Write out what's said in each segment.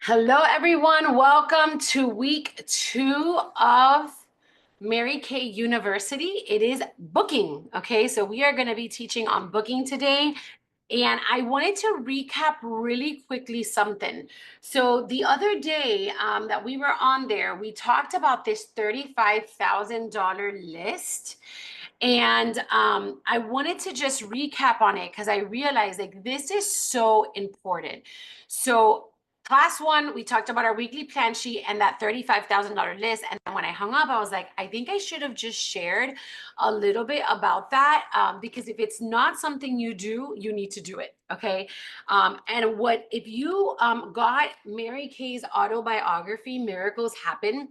Hello, everyone. Welcome to week 2 of Mary Kay University. It is booking. Okay, so we are going to be teaching on booking today. And I wanted to recap really quickly something. So the other day that we were on there, we talked about this $35,000 list. And I wanted to just recap on it because I realized like this is so important. So class one, we talked about our weekly plan sheet and that $35,000 list. And then when I hung up, I was like, I think I should have just shared a little bit about that because if it's not something you do, you need to do it. Okay. And what if you got Mary Kay's autobiography, Miracles Happen,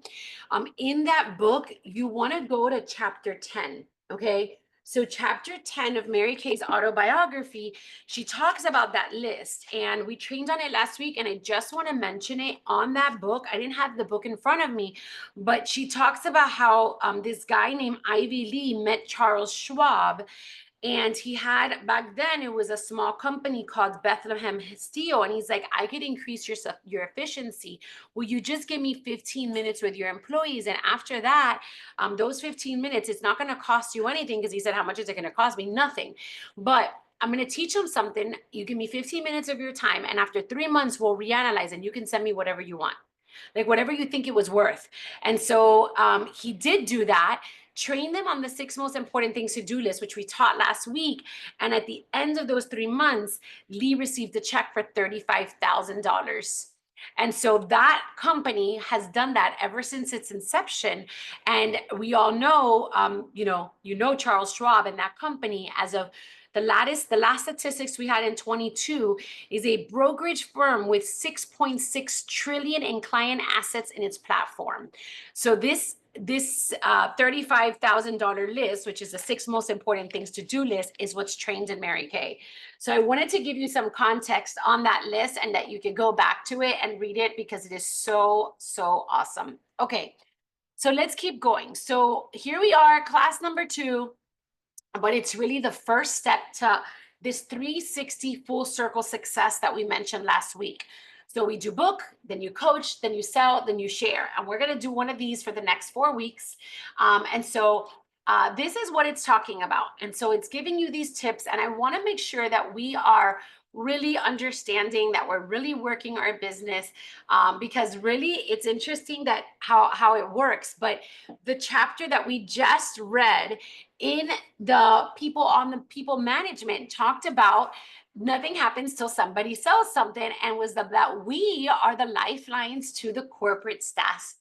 in that book, you want to go to chapter 10. Okay. So, chapter 10 of Mary Kay's autobiography, she talks about that list. And we trained on it last week. And I just want to mention it on that book. I didn't have the book in front of me, but she talks about how this guy named Ivy Lee met Charles Schwab. And he had back then, it was a small company called Bethlehem Steel. And he's like, I could increase your efficiency. Will you just give me 15 minutes with your employees? And after that, those 15 minutes, it's not going to cost you anything because he said, how much is it going to cost me? Nothing. But I'm going to teach them something. You give me 15 minutes of your time. And after 3 months, we'll reanalyze and you can send me whatever you want, like whatever you think it was worth. And so he did do that. Train them on the 6 most important things to do list, which we taught last week. And at the end of those 3 months, Lee received a check for $35,000. And so that company has done that ever since its inception. And we all know, Charles Schwab and that company as of the last statistics we had in 22 is a brokerage firm with 6.6 trillion in client assets in its platform. So this $35,000 list, which is the 6 most important things to do list, is what's trained in Mary Kay. So I wanted to give you some context on that list and that you could go back to it and read it because it is so, so awesome. Okay, so let's keep going. So here we are, class number 2, but it's really the first step to this 360 full circle success that we mentioned last week. So we do book, then you coach, then you sell, then you share. And we're going to do one of these for the next 4 weeks. And so this is what it's talking about. And so it's giving you these tips. And I want to make sure that we are really understanding that we're really working our business because really it's interesting that how it works. But the chapter that we just read in the people management talked about nothing happens till somebody sells something, and was that we are the lifelines to the corporate staff's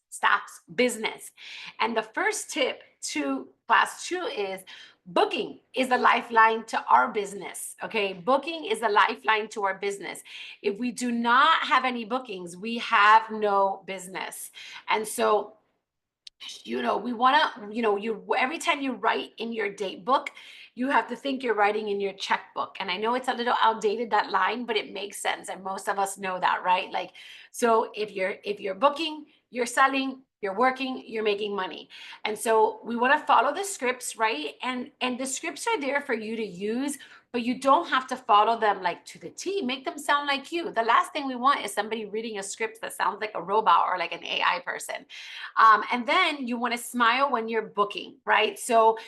business. And the first tip to class 2 is booking is the lifeline to our business. Okay, booking is the lifeline to our business. If we do not have any bookings, we have no business. And so we want to, you every time you write in your date book, you have to think you're writing in your checkbook. And I know it's a little outdated, that line, but it makes sense. And most of us know that, right? Like, so if you're booking, you're selling, you're working, you're making money. And so we want to follow the scripts, right? And the scripts are there for you to use, but you don't have to follow them like to the T. Make them sound like you. The last thing we want is somebody reading a script that sounds like a robot or like an AI person. And then you want to smile when you're booking, right? So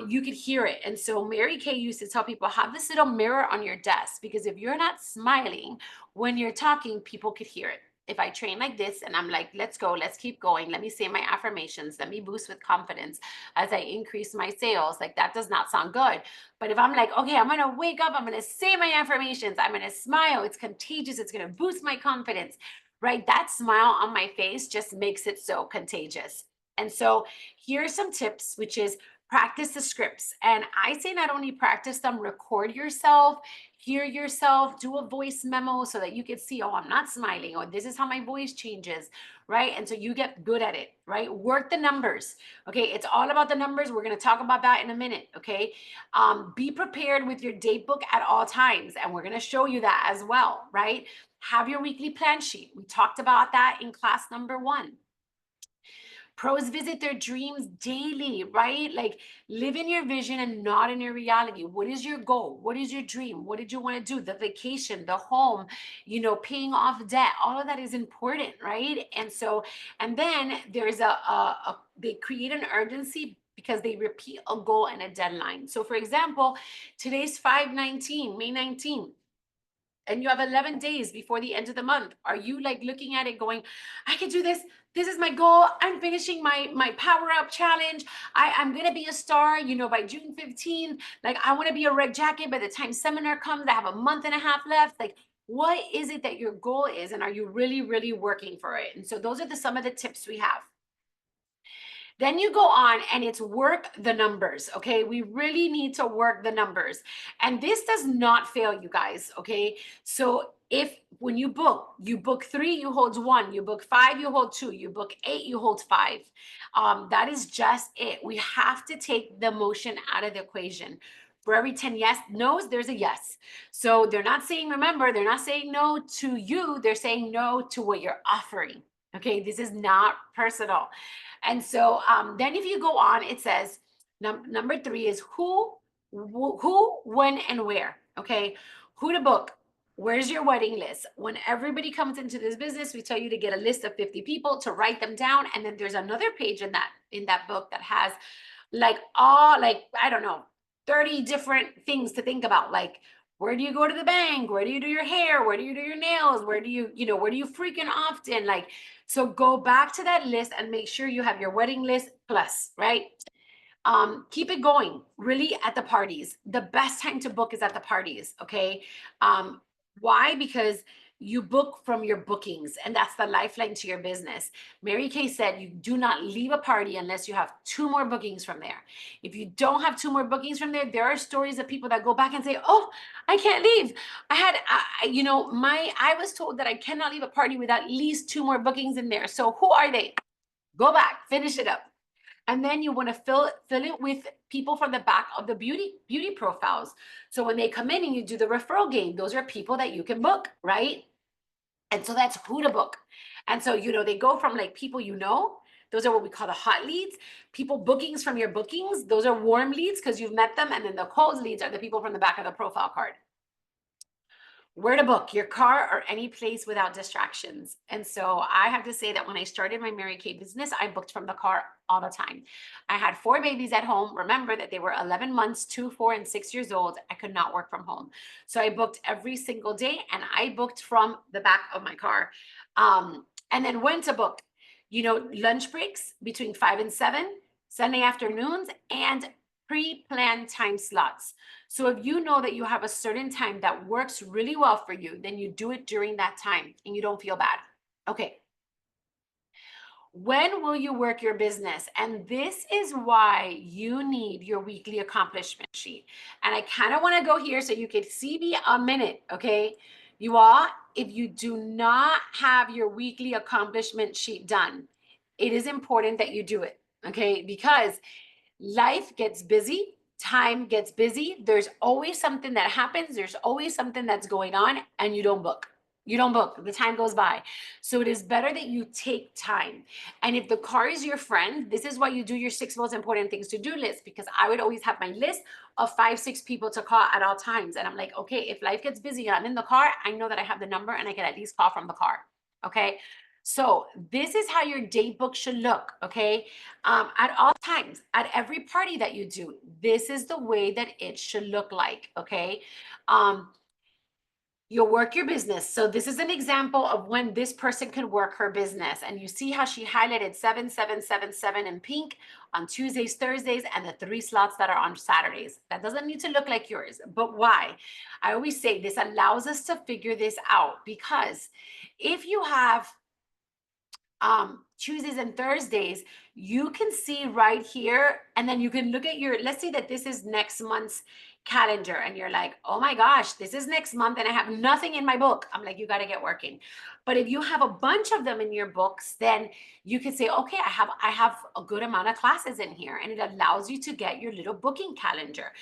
you could hear it. And so Mary Kay used to tell people, have this little mirror on your desk, because if you're not smiling when you're talking, people could hear it. If I train like this and I'm like, let's go, let's keep going, let me say my affirmations, let me boost with confidence as I increase my sales, like that does not sound good. But if I'm like, okay, I'm going to wake up, I'm going to say my affirmations, I'm going to smile, it's contagious, it's going to boost my confidence, right? That smile on my face just makes it so contagious. And so here are some tips, which is practice the scripts. And I say not only practice them, record yourself, hear yourself, do a voice memo so that you can see, oh, I'm not smiling, or this is how my voice changes, right? And so you get good at it, right? Work the numbers. Okay, it's all about the numbers. We're going to talk about that in a minute. Okay, be prepared with your date book at all times, and we're going to show you that as well, right? Have your weekly plan sheet. We talked about that in class number 1. Pros visit their dreams daily, right? Like live in your vision and not in your reality. What is your goal? What is your dream? What did you want to do? The vacation, the home, paying off debt, all of that is important, right? And so, and then there's they create an urgency because they repeat a goal and a deadline. So for example, today's 5/19, May 19th, and you have 11 days before the end of the month. Are you like looking at it going, I can do this. This is my goal. I'm finishing my power up challenge. I'm going to be a star, by June 15th. Like I want to be a red jacket by the time seminar comes. I have a month and a half left. Like what is it that your goal is? And are you really, really working for it? And so those are some of the tips we have. Then you go on and it's work the numbers, okay? We really need to work the numbers. And this does not fail, you guys, okay? So when you book 3, you hold 1, you book 5, you hold 2, you book 8, you hold 5. That is just it. We have to take the emotion out of the equation. For every 10 yes, no's, there's a yes. So they're not saying, remember, they're not saying no to you. They're saying no to what you're offering. Okay, this is not personal. And so then if you go on, it says number 3 is who, when, and where. Okay, who to book. Where's your wedding list? When everybody comes into this business, we tell you to get a list of 50 people, to write them down. And then there's another page in that book that has I don't know, 30 different things to think about. Like, where do you go to the bank? Where do you do your hair? Where do you do your nails? Where do you freaking often? Like, so go back to that list and make sure you have your wedding list plus, right? Keep it going really at the parties. The best time to book is at the parties. Okay. Why? Because you book from your bookings, and that's the lifeline to your business. Mary Kay said you do not leave a party unless you have 2 more bookings from there. If you don't have 2 more bookings from there are stories of people that go back and say, oh, I can't leave. I was told that I cannot leave a party without at least 2 more bookings in there. So who are they? Go back, finish it up. And then you want to fill it with people from the back of the beauty profiles. So when they come in and you do the referral game, those are people that you can book, right? And so that's who to book. And so, they go from like people, those are what we call the hot leads. People bookings from your bookings, those are warm leads because you've met them. And then the cold leads are the people from the back of the profile card. Where to book, your car or any place without distractions. And so I have to say that when I started my Mary Kay business, I booked from the car all the time. I had 4 babies at home. Remember that they were 11 months, 2, 4, and 6 years old. I could not work from home. So I booked every single day, and I booked from the back of my car. And then when to book, lunch breaks between 5 and 7, Sunday afternoons, and pre-planned time slots. So if you know that you have a certain time that works really well for you, then you do it during that time and you don't feel bad. Okay. When will you work your business? And this is why you need your weekly accomplishment sheet. And I kind of want to go here so you can see me a minute. Okay. You all, if you do not have your weekly accomplishment sheet done, it is important that you do it. Okay. Because life gets busy, time gets busy. There's always something that happens. There's always something that's going on, and you don't book. You don't book. The time goes by. So it is better that you take time. And if the car is your friend, this is why you do your 6 most important things to do list, because I would always have my list of 5, 6 people to call at all times. And I'm like, okay, if life gets busy and I'm in the car, I know that I have the number and I can at least call from the car. Okay. So this is how your date book should look, okay? At all times, at every party that you do, this is the way that it should look like, okay? You'll work your business. So this is an example of when this person can work her business. And you see how she highlighted 7, 7, 7, 7 in pink on Tuesdays, Thursdays, and the 3 slots that are on Saturdays. That doesn't need to look like yours, but why? I always say this allows us to figure this out, because if you have Tuesdays and Thursdays, you can see right here, and then you can look at let's say that this is next month's calendar, and you're like, oh my gosh, this is next month and I have nothing in my book. I'm like, you got to get working. But if you have a bunch of them in your books, then you can say, okay, I have a good amount of classes in here, and it allows you to get your little booking calendar.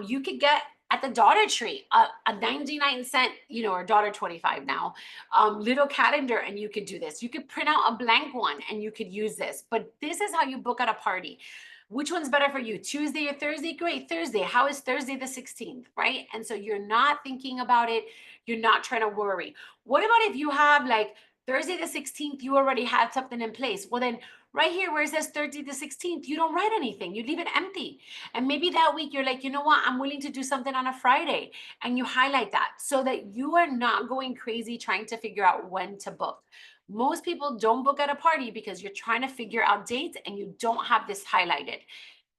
You could get at the Dollar Tree, a 99 cent, you know, or $1.25 now, little calendar, and you could do this. You could print out a blank one and you could use this. But this is how you book at a party. Which one's better for you, Tuesday or Thursday? Great, Thursday. How is Thursday the 16th, right? And so you're not thinking about it. You're not trying to worry. What about if you have like Thursday the 16th, you already had something in place? Well, then right here where it says Thursday the 16th, you don't write anything. You leave it empty. And maybe that week you're like, you know what? I'm willing to do something on a Friday. And you highlight that so that you are not going crazy trying to figure out when to book. Most people don't book at a party because you're trying to figure out dates and you don't have this highlighted.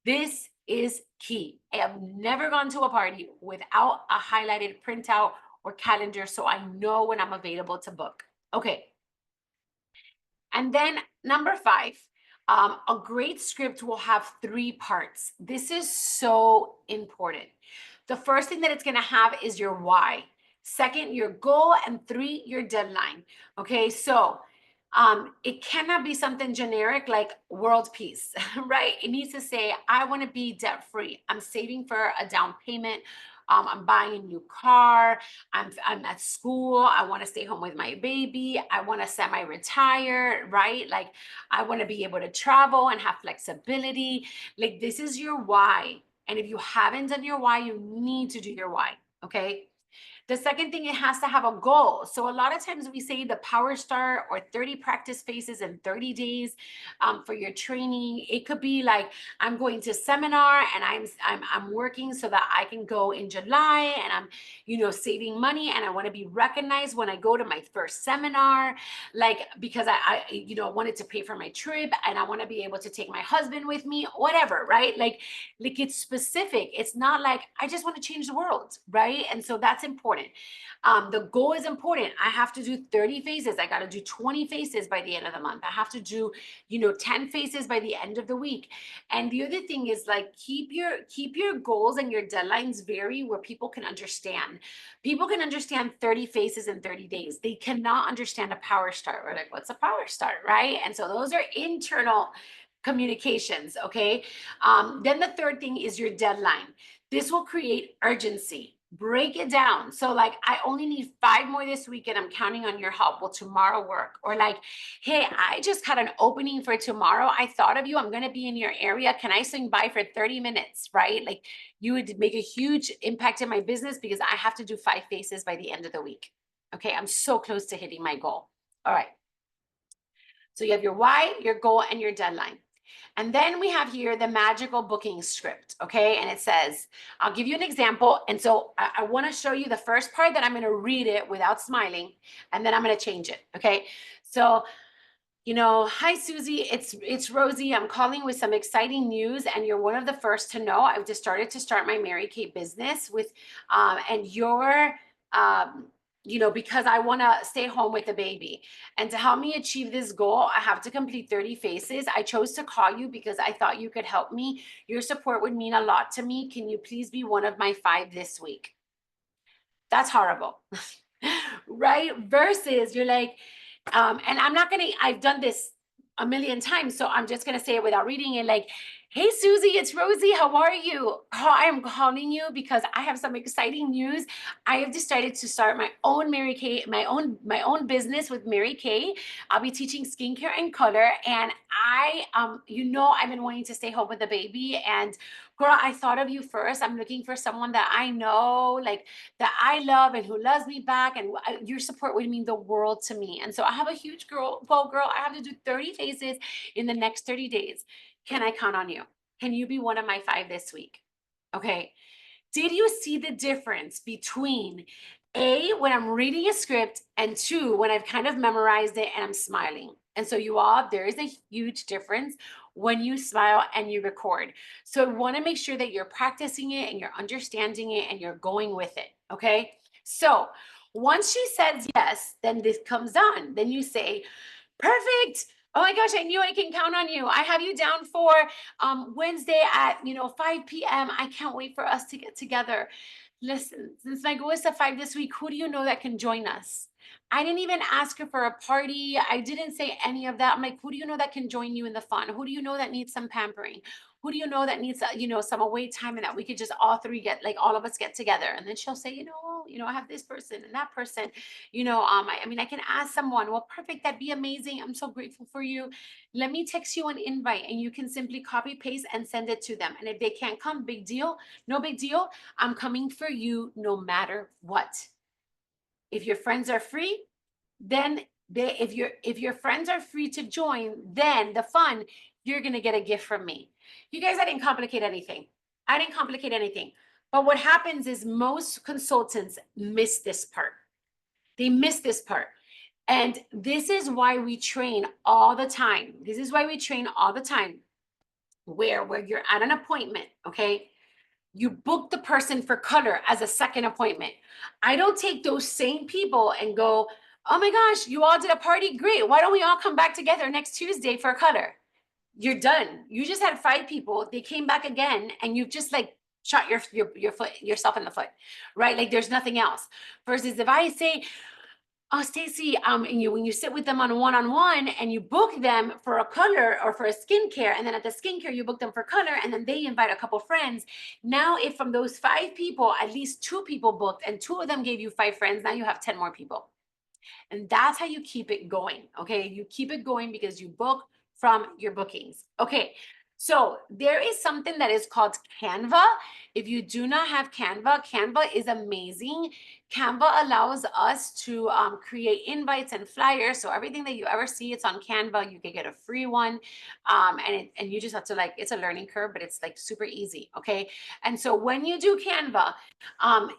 This is key. I have never gone to a party without a highlighted printout or calendar so I know when I'm available to book. Okay. And then number 5, a great script will have 3 parts. This is so important. The first thing that it's going to have is your why. Second, your goal, and 3, your deadline. Okay, so it cannot be something generic like world peace, right? It needs to say, I want to be debt free. I'm saving for a down payment. I'm buying a new car. I'm at school. I want to stay home with my baby. I want to semi-retire, right? Like I want to be able to travel and have flexibility. Like this is your why. And if you haven't done your why, you need to do your why. Okay. The second thing, it has to have a goal. So a lot of times we say the power start or 30 practice phases in 30 days for your training. It could be like, I'm going to seminar and I'm working so that I can go in July, and I'm, you know, saving money, and I want to be recognized when I go to my first seminar, like because I you know, wanted to pay for my trip and I want to be able to take my husband with me, whatever, right? Like it's specific. It's not like I just want to change the world, right? And so that's important. The goal is important. I have to do 30 faces. I got to do 20 faces by the end of the month. I have to do, you know, 10 faces by the end of the week. And the other thing is like keep your goals and your deadlines very where people can understand. People can understand 30 faces in 30 days. They cannot understand a power start. We're like, what's a power start, right? And so those are internal communications, okay? Then the third thing is your deadline. This will create urgency. Break it down. So like, I only need 5 more this week and I'm counting on your help. Will tomorrow work? Or like, hey, I just had an opening for tomorrow. I thought of you. I'm going to be in your area. Can I swing by for 30 minutes? Right? Like you would make a huge impact in my business because I have to do 5 faces by the end of the week. Okay. I'm so close to hitting my goal. All right. So you have your why, your goal, and your deadline. And then we have here the magical booking script, okay? And it says, I'll give you an example. And so I want to show you the first part that I'm going to read it without smiling, and then I'm going to change it, okay? So, you know, hi, Susie, it's Rosie. I'm calling with some exciting news, and you're one of the first to know. I've just started to start my Mary Kay business with, and you're, you know, because I want to stay home with the baby. And to help me achieve this goal, I have to complete 30 faces. I chose to call you because I thought you could help me. Your support would mean a lot to me. Can you please be one of my 5 this week? That's horrible, right? Versus you're like, and I'm not gonna, I've done this a million times, so I'm just gonna say it without reading it. Like, hey Susie, it's Rosie. How are you? I am calling you because I have some exciting news. I have decided to start my own Mary Kay, my own business with Mary Kay. I'll be teaching skincare and color, and I, you know, I've been wanting to stay home with the baby, and girl, I thought of you first. I'm looking for someone that I know, like that I love and who loves me back, and your support would mean the world to me. And so I have a huge goal, girl. I have to do 30 faces in the next 30 days. Can I count on you? Can you be one of my 5 this week? Okay. Did you see the difference between A, when I'm reading a script, and 2, when I've kind of memorized it and I'm smiling? And so you all, there is a huge difference when you smile and you record. So I want to make sure that you're practicing it and you're understanding it and you're going with it. Okay. So once she says yes, then this comes on. Then you say, perfect. Oh my gosh, I knew I can count on you. I have you down for Wednesday at 5 p.m. I can't wait for us to get together. Listen, since my goal is to 5 this week, who do you know that can join us? I didn't even ask her for a party. I didn't say any of that. I'm like, who do you know that can join you in the fun? Who do you know that needs some pampering? who do you know that needs, some away time and that we could just all three get, like all of us get together. And then she'll say, I have this person and that person, I mean, I can ask someone. Well, perfect. That'd be amazing. I'm so grateful for you. Let me text you an invite and you can simply copy paste and send it to them. And if they can't come, big deal, no big deal. I'm coming for you no matter what. If your friends are free, then if your friends are free to join, then the fun, you're gonna get a gift from me. You guys, I didn't complicate anything. I didn't complicate anything. But what happens is most consultants miss this part. They miss this part. And this is why we train all the time. This is why we train all the time. Where you're at an appointment, okay? You book the person for color as a second appointment. I don't take those same people and go, oh my gosh, you all did a party, great. Why don't we all come back together next Tuesday for color? You're done. You just had 5 people. They came back again, and you've just like shot your foot yourself in the foot, right? Like there's nothing else. Versus if I say, oh, Stacy, and when you sit with them on one-on-one and you book them for a color or for a skincare, and then at the skincare, you book them for color, and then they invite a couple friends. Now, if from those 5 people, at least 2 people booked and 2 of them gave you 5 friends, now you have 10 more people. And that's how you keep it going. Okay. You keep it going because you book from your bookings. Okay. So there is something that is called Canva. If you do not have Canva, Canva is amazing. Canva allows us to create invites and flyers. So everything that you ever see, it's on Canva. You can get a free one. And you just have to it's a learning curve, but it's like super easy. Okay. And so when you do Canva,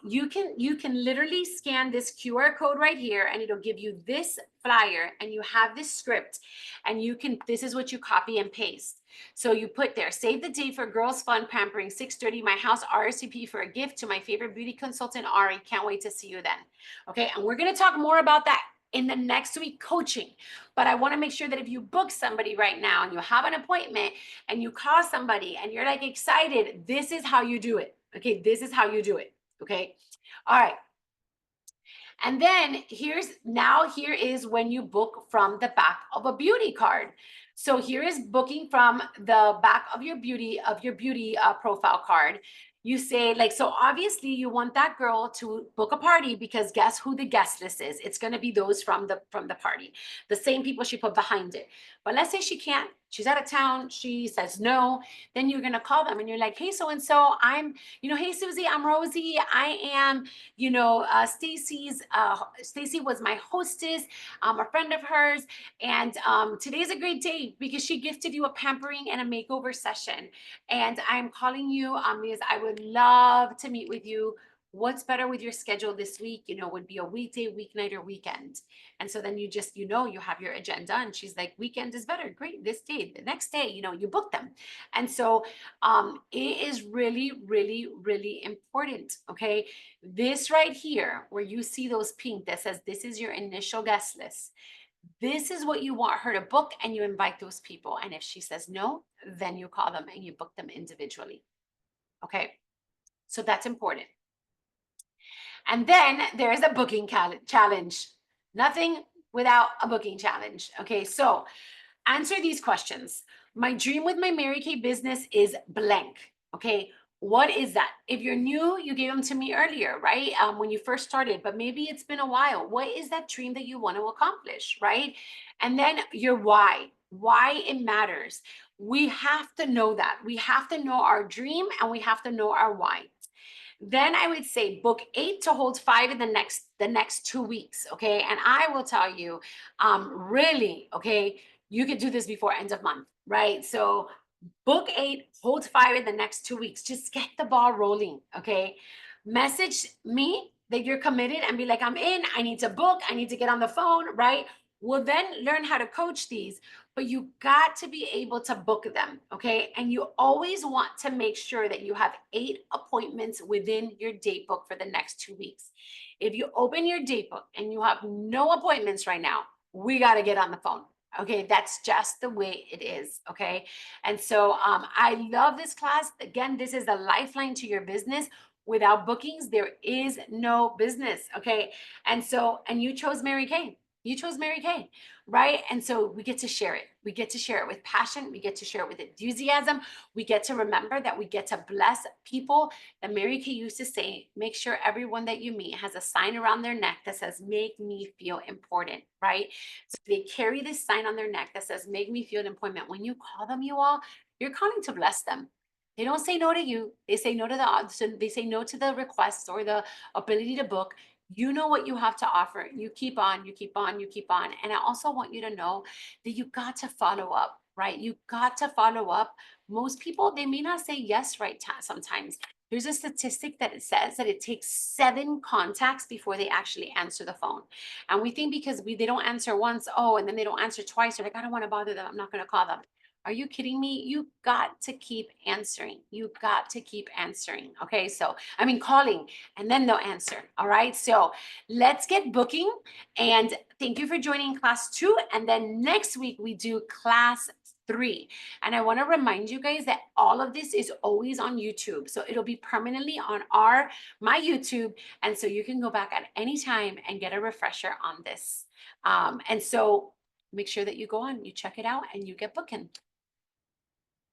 you can literally scan this QR code right here and it'll give you this flyer and you have this script and this is what you copy and paste. So you put there, save the date for Girls Fun Pampering 6:30, my house RSVP for a gift to my favorite beauty consultant, Ari. Can't wait to see you then. Okay. And we're going to talk more about that in the next week coaching. But I want to make sure that if you book somebody right now and you have an appointment and you call somebody and you're like excited, this is how you do it. Okay. This is how you do it. Okay. All right. And then here is when you book from the back of a beauty card. So here is booking from the back of your beauty profile card. You say so obviously you want that girl to book a party because guess who the guest list is? It's going to be those from the party, the same people she put behind it. But let's say she can't, she's out of town, she says no, then you're going to call them and you're like, hey, so-and-so, I'm, hey, Susie, I'm Rosie. I am, Stacy was my hostess, a friend of hers. And today's a great day because she gifted you a pampering and a makeover session. And I'm calling you because I would love to meet with you. What's better with your schedule this week? Would be a weekday, weeknight, or weekend. And so then you just, you have your agenda and she's like, weekend is better. Great. This day, the next day, you book them. And so it is really, really, really important. Okay. This right here, where you see those pink that says, this is your initial guest list. This is what you want her to book and you invite those people. And if she says no, then you call them and you book them individually. Okay. So that's important. And then there's a booking challenge. Nothing without a booking challenge. Okay. So answer these questions. My dream with my Mary Kay business is blank. Okay. What is that? If you're new, you gave them to me earlier, right? When you first started, but maybe it's been a while. What is that dream that you want to accomplish, right? And then your why it matters. We have to know that. We have to know our dream and we have to know our why. Then I would say book 8 to hold 5 in the next 2 weeks. Okay. And I will tell you, really, okay, you could do this before end of month, right? So book 8, hold 5 in the next 2 weeks. Just get the ball rolling. Okay. Message me that you're committed and be like, I'm in, I need to book, I need to get on the phone, right? We'll then learn how to coach these, but you got to be able to book them. Okay. And you always want to make sure that you have 8 appointments within your date book for the next 2 weeks. If you open your date book and you have no appointments right now, we got to get on the phone. Okay, that's just the way it is. Okay, and so I love this class. Again, this is a lifeline to your business. Without bookings, there is no business. Okay, and you chose Mary Kay. You chose Mary Kay, right? And so we get to share it. We get to share it with passion. We get to share it with enthusiasm. We get to remember that we get to bless people. That Mary Kay used to say, make sure everyone that you meet has a sign around their neck that says, make me feel important, right? So they carry this sign on their neck that says, make me feel important. When you call them, you all, you're calling to bless them. They don't say no to you. They say no to they say no to the request or the ability to book. You know what you have to offer. You keep on, you keep on, you keep on. And I also want you to know that you got to follow up, right? You got to follow up. Most people, they may not say yes right sometimes. There's a statistic that it says that it takes 7 contacts before they actually answer the phone. And we think because they don't answer once, oh, and then they don't answer twice, they're like, I don't want to bother them. I'm not going to call them. Are you kidding me? You got to keep answering. You got to keep answering. Okay. So, I mean, calling and then they'll answer. All right. So let's get booking. And thank you for joining class 2. And then next week we do class 3. And I want to remind you guys that all of this is always on YouTube. So it'll be permanently on my YouTube. And so you can go back at any time and get a refresher on this. And so make sure that you go on, you check it out, and you get booking.